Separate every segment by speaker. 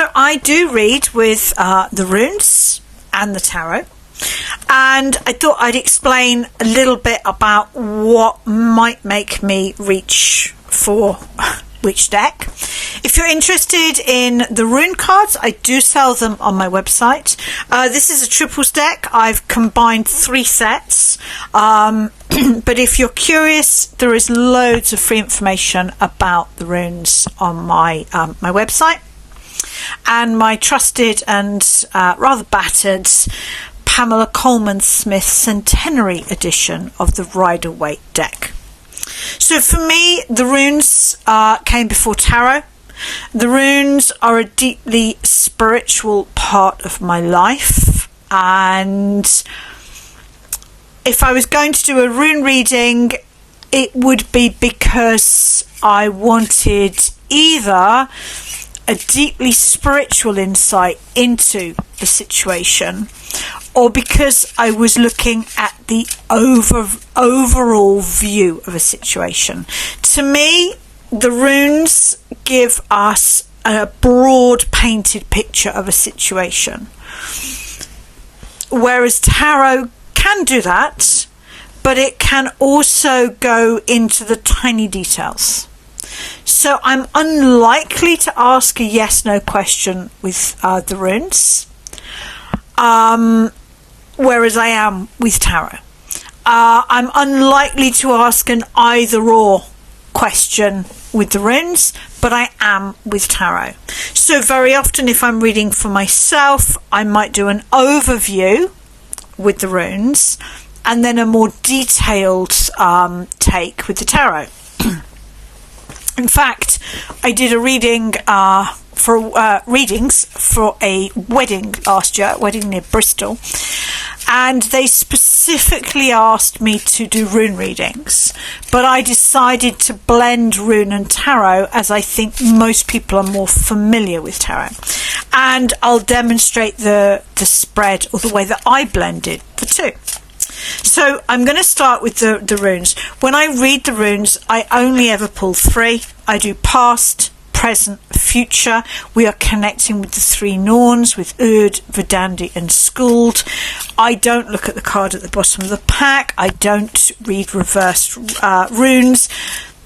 Speaker 1: So I do read with the runes and the tarot. And I thought I'd explain a little bit about what might make me reach for which deck. If you're interested in the rune cards, I do sell them on my website. This is a triples deck. I've combined 3 sets. But if you're curious, there is loads of free information about the runes on my website. And my trusted and rather battered Pamela Coleman-Smith Centenary edition of the Rider-Waite deck. So for me, the runes came before tarot. The runes are a deeply spiritual part of my life, and if I was going to do a rune reading, it would be because I wanted either a deeply spiritual insight into the situation, or because I was looking at the overall view of a situation. To me, the runes give us a broad painted picture of a situation, whereas tarot can do that, but it can also go into the tiny details. So I'm unlikely to ask a yes-no question with the runes, whereas I am with tarot. I'm unlikely to ask an either-or question with the runes, but I am with tarot. So very often, if I'm reading for myself, I might do an overview with the runes and then a more detailed take with the tarot. In fact, I did a reading readings for a wedding last year, a wedding near Bristol, and they specifically asked me to do rune readings, but I decided to blend rune and tarot, as I think most people are more familiar with tarot, and I'll demonstrate the spread, or the way that I blended the two. So I'm going to start with the runes. When I read the runes, I only ever pull 3. I do past, present, future. We are connecting with the 3 Norns, with Urd, Verdandi and Skuld. I don't look at the card at the bottom of the pack. I don't read reversed runes.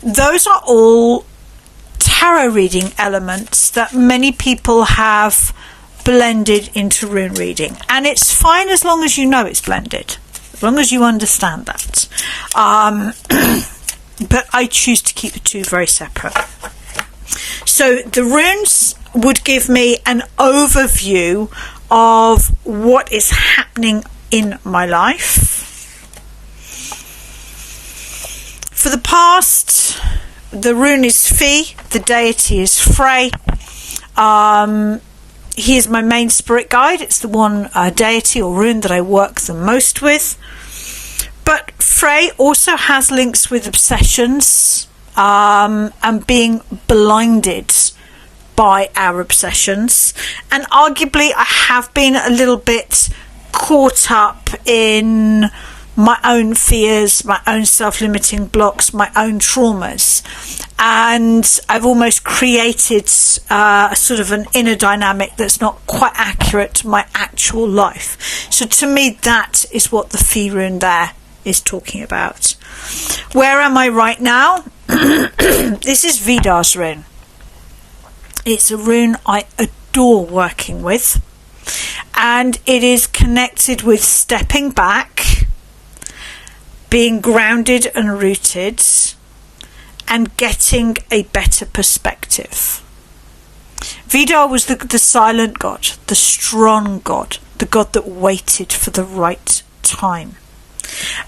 Speaker 1: Those are all tarot reading elements that many people have blended into rune reading. And it's fine as long as you know it's blended, as long as you understand that. But I choose to keep the two very separate. So the runes would give me an overview of what is happening in my life. For the past, the rune is Fi, the deity is Frey. He is my main spirit guide. It's the one deity or rune that I work the most with. But Frey also has links with obsessions and being blinded by our obsessions. And arguably I have been a little bit caught up in my own fears, my own self-limiting blocks, my own traumas. And I've almost created a sort of an inner dynamic that's not quite accurate to my actual life. So to me, that is what the Fi rune there is talking about. Where am I right now? This is Vidar's rune. It's a rune I adore working with, and it is connected with stepping back, being grounded and rooted, and getting a better perspective. Vidar was the silent god, the strong god, the god that waited for the right time.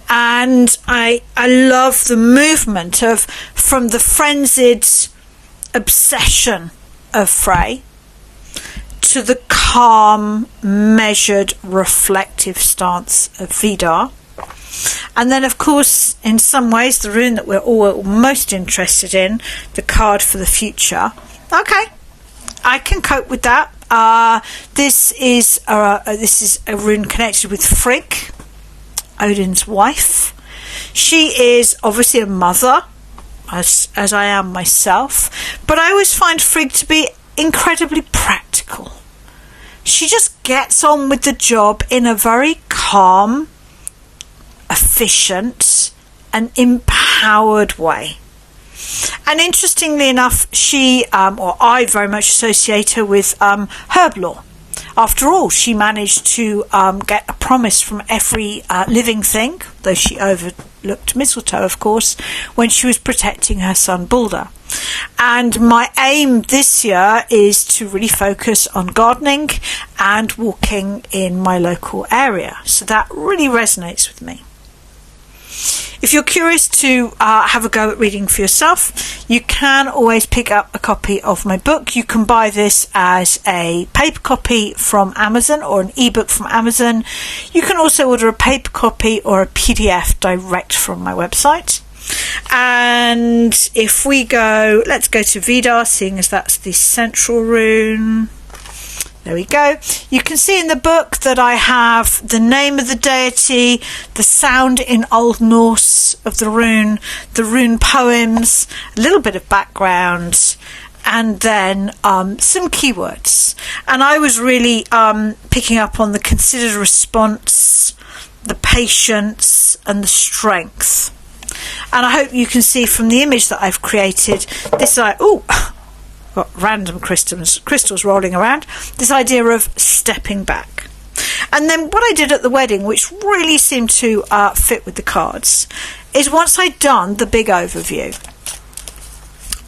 Speaker 1: And I love the movement of from the frenzied obsession of Frey to the calm, measured, reflective stance of Vidar. And then, of course, in some ways, the rune that we're all most interested in, the card for the future. Okay, I can cope with that. This is a rune connected with Frigg, Odin's wife. She is obviously a mother, as I am myself, but I always find Frigg to be incredibly practical. she just gets on with the job in a very calm, efficient and empowered way. And interestingly enough, I very much associate her with herb law. After all, she managed to get a promise from every living thing, though she overlooked mistletoe, of course, when she was protecting her son Balder. And my aim this year is to really focus on gardening and walking in my local area. So that really resonates with me. If you're curious to have a go at reading for yourself, you can always pick up a copy of my book. You can buy this as a paper copy from Amazon or an ebook from Amazon. You can also order a paper copy or a PDF direct from my website. And if we go, let's go to Vidar, seeing as that's the central rune. There we go. You can see in the book that I have the name of the deity, the sound in Old Norse of the rune poems, a little bit of background, and then some keywords. And I was really picking up on the considered response, the patience, and the strength. And I hope you can see from the image that I've created this. Got random crystals rolling around, this idea of stepping back. And then what I did at the wedding, which really seemed to fit with the cards, is once I'd done the big overview,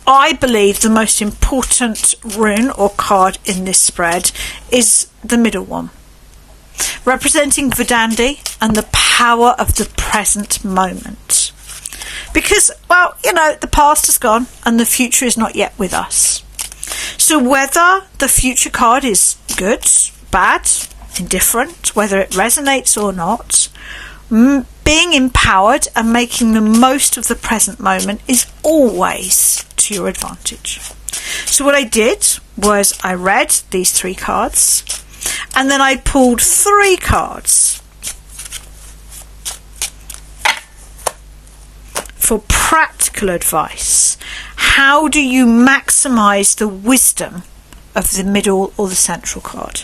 Speaker 1: I believe the most important rune or card in this spread is the middle one, representing Verdandi and the power of the present moment. Because, well, the past is gone and the future is not yet with us. So whether the future card is good, bad, indifferent, whether it resonates or not, being empowered and making the most of the present moment is always to your advantage. So what I did was I read these 3 cards and then I pulled 3 cards for practical advice. How do you maximize the wisdom of the middle or the central card?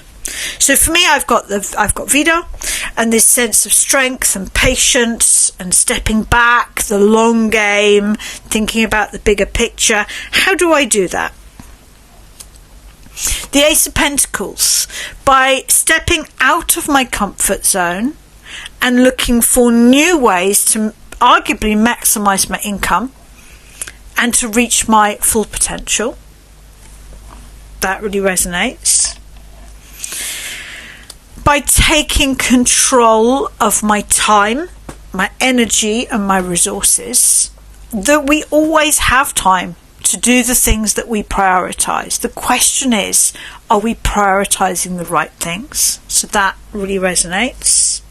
Speaker 1: So for me, I've got Vidar and this sense of strength and patience and stepping back, the long game, thinking about the bigger picture. How do I do that? The Ace of Pentacles, by stepping out of my comfort zone and looking for new ways to arguably maximize my income and to reach my full potential. That really resonates. By taking control of my time, my energy and my resources, that we always have time to do the things that we prioritize. The question is, are we prioritizing the right things? So that really resonates.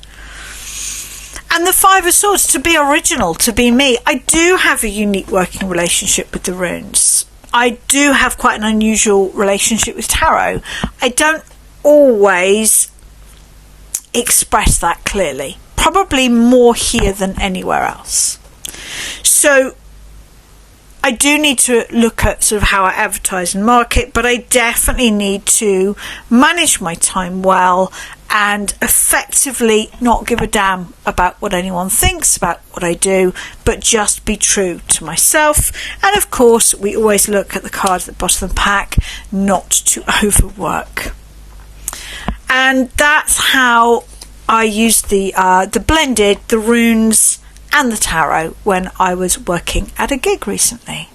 Speaker 1: And the 5 of Swords, to be original, to be me. I do have a unique working relationship with the runes. I do have quite an unusual relationship with tarot. I don't always express that clearly. Probably more here than anywhere else. So I do need to look at sort of how I advertise and market, but I definitely need to manage my time well and effectively not give a damn about what anyone thinks about what I do, but just be true to myself. And of course, we always look at the card at the bottom of the pack, not to overwork. And that's how I used the blended, the runes and the tarot when I was working at a gig recently.